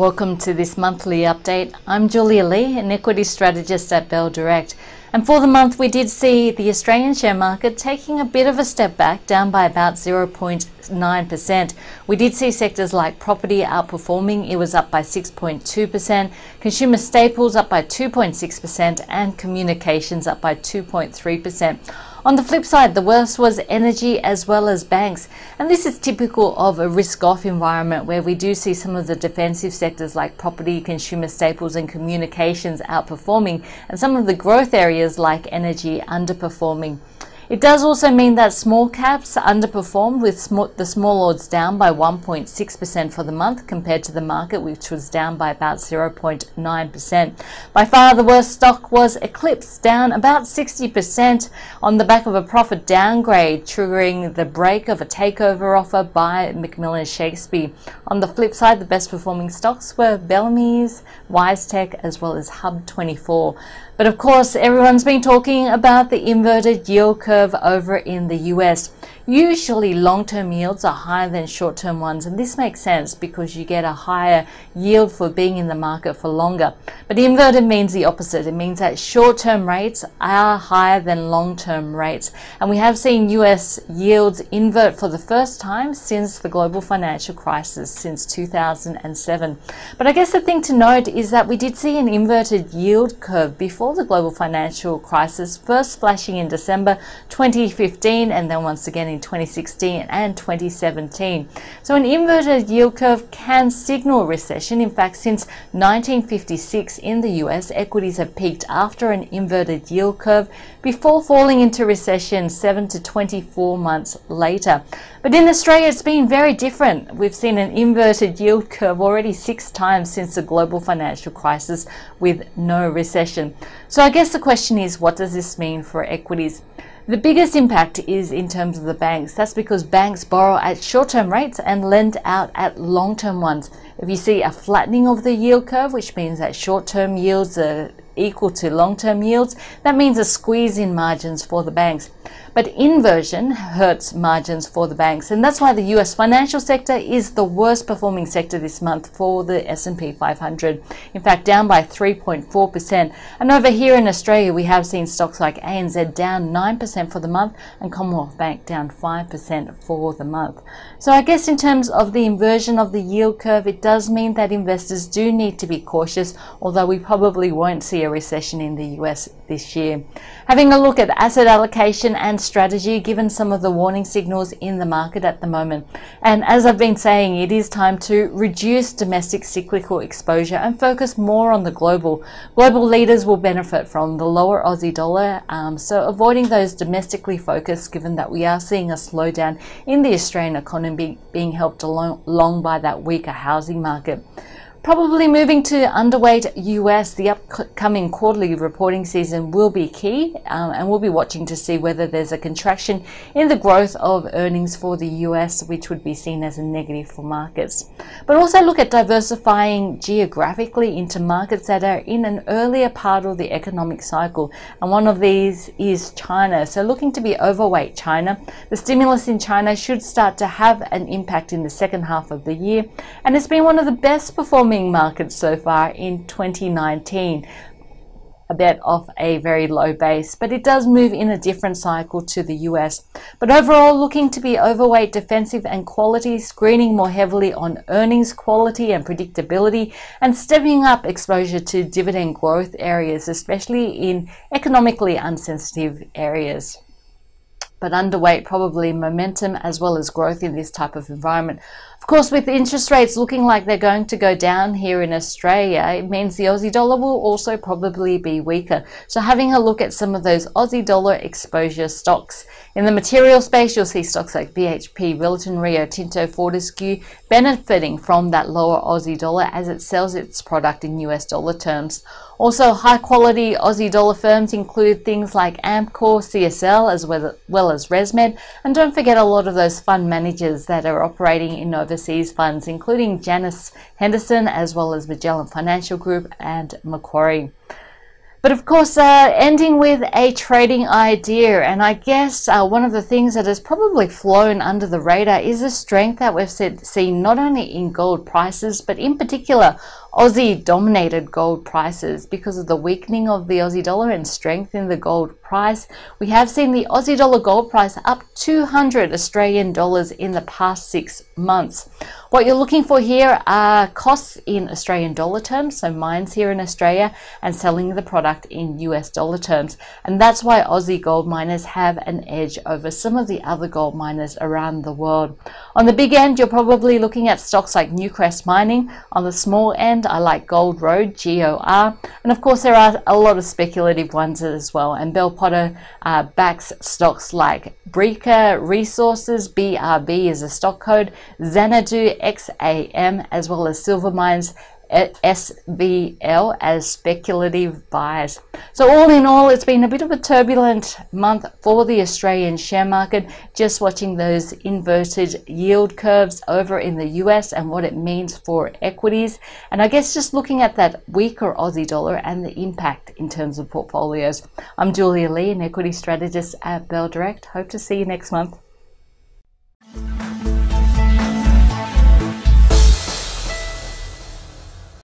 Welcome to this monthly update. I'm Julia Lee, an equity strategist at Bell Direct. And for the month, we did see the Australian share market taking a bit of a step back, down by about 0.9%. We did see sectors like property outperforming. It was up by 6.2%, consumer staples up by 2.6%, and communications up by 2.3%. On the flip side, the worst was energy as well as banks. And this is typical of a risk-off environment where we do see some of the defensive sectors like property, consumer staples and communications outperforming, and some of the growth areas like energy underperforming. It does also mean that small caps underperformed, with the small odds down by 1.6% for the month compared to the market, which was down by about 0.9%. By far the worst stock was Eclipse, down about 60% on the back of a profit downgrade, triggering the break of a takeover offer by McMillan Shakespeare. On the flip side, the best performing stocks were Bellamy's, WiseTech as well as Hub24. But of course, everyone's been talking about the inverted yield curve over in the US. Usually long-term yields are higher than short-term ones, and this makes sense because you get a higher yield for being in the market for longer. But inverted means the opposite. It means that short-term rates are higher than long-term rates. And we have seen US yields invert for the first time since the global financial crisis, since 2007. But I guess the thing to note is that we did see an inverted yield curve before the global financial crisis, first flashing in December 2015 and then once again in 2016 and 2017. So an inverted yield curve can signal recession. In fact, since 1956 in the US, equities have peaked after an inverted yield curve before falling into recession 7 to 24 months later. But in Australia, it's been very different. We've seen an inverted yield curve already 6 times since the global financial crisis with no recession. So I guess the question is, what does this mean for equities? The biggest impact is in terms of the banks. That's because banks borrow at short-term rates and lend out at long-term ones. If you see a flattening of the yield curve, which means that short-term yields are equal to long-term yields, that means a squeeze in margins for the banks. But inversion hurts margins for the banks, and that's why the US financial sector is the worst performing sector this month for the S&P 500. In fact, down by 3.4%. And over here in Australia, we have seen stocks like ANZ down 9% for the month and Commonwealth Bank down 5% for the month. So I guess in terms of the inversion of the yield curve, it does mean that investors do need to be cautious, although we probably won't see a recession in the US this year. Having a look at asset allocation and strategy, given some of the warning signals in the market at the moment. And as I've been saying, it is time to reduce domestic cyclical exposure and focus more on the global. Global leaders will benefit from the lower Aussie dollar, so avoiding those domestically focused, given that we are seeing a slowdown in the Australian economy being helped along by that weaker housing market. Probably moving to underweight US, the upcoming quarterly reporting season will be key, and we'll be watching to see whether there's a contraction in the growth of earnings for the US, which would be seen as a negative for markets. But also look at diversifying geographically into markets that are in an earlier part of the economic cycle, and one of these is China. So looking to be overweight China. The stimulus in China should start to have an impact in the second half of the year, and it's been one of the best performing markets so far in 2019, a bit off a very low base, but it does move in a different cycle to the US. But overall, looking to be overweight defensive and quality, screening more heavily on earnings quality and predictability, and stepping up exposure to dividend growth areas, especially in economically unsensitive areas. But underweight probably momentum as well as growth in this type of environment. Of course, with interest rates looking like they're going to go down here in Australia, it means the Aussie dollar will also probably be weaker. So having a look at some of those Aussie dollar exposure stocks. In the material space, you'll see stocks like BHP, Billiton, Rio Tinto, Fortescue benefiting from that lower Aussie dollar as it sells its product in US dollar terms. Also, high quality Aussie dollar firms include things like Amcor, CSL, as well as ResMed. And don't forget a lot of those fund managers that are operating in overseas funds, including Janus Henderson, as well as Magellan Financial Group and Macquarie. But of course, ending with a trading idea, and I guess one of the things that has probably flown under the radar is the strength that we've seen not only in gold prices, but in particular Aussie dominated gold prices. Because of the weakening of the Aussie dollar and strength in the gold price, we have seen the Aussie dollar gold price up 200 Australian dollars in the past 6 months. What you're looking for here are costs in Australian dollar terms, so mines here in Australia, and selling the product in US dollar terms. And that's why Aussie gold miners have an edge over some of the other gold miners around the world. On the big end, you're probably looking at stocks like Newcrest Mining. On the small end, I like Gold Road, GOR. And of course, there are a lot of speculative ones as well. And Bell Potter backs stocks like Breaker Resources, BRB is a stock code, Xanadu, XAM, as well as Silver Mines, SVL, as speculative buys. So all in all, it's been a bit of a turbulent month for the Australian share market. Just watching those inverted yield curves over in the US and what it means for equities. And I guess just looking at that weaker Aussie dollar and the impact in terms of portfolios. I'm Julia Lee, an equity strategist at Bell Direct. Hope to see you next month.